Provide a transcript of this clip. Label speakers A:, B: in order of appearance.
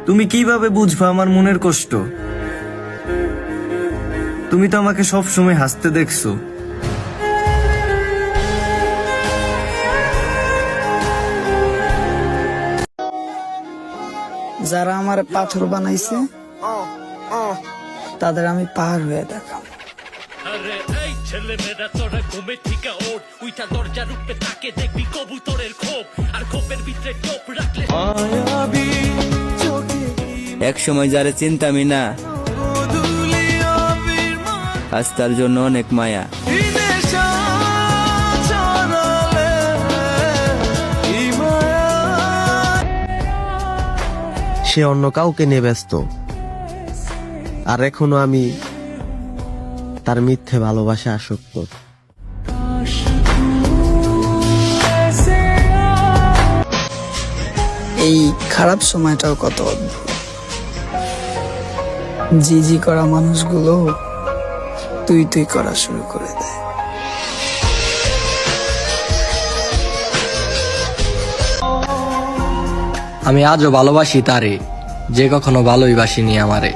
A: তুমি কিভাবে বুঝবা আমার মনের কষ্ট? তুমি তো আমাকে সব সময় হাসতে দেখছো।
B: যারা আমার পাথর বানাইছে তাদের আমি পাহাড় হয়ে দেখাম।
C: আরে এই ছেলে মেয়েরা তোরা ঘুমে থেকে ওঠ, উইটা দরজার উপরে তাকে দেখবি কবুতরের খোপ, আর খোপের ভিতরে টোপ রাখলে
D: এক সময় যারে চিন্তামি না, আজ তার জন্য অনেক মায়া।
E: সে অন্য কাউকে নিয়ে ব্যস্ত, আর এখনো আমি তার মিথ্যে ভালোবাসা আসক্ত।
B: এই খারাপ সময়টাও কত অদ্ভুত। জি করা মানুষগুলো তুই করা শুরু করে দেয়।
F: আমি আজও ভালোবাসি তারে, যে কখনো ভালোই বাসিনি আমারে।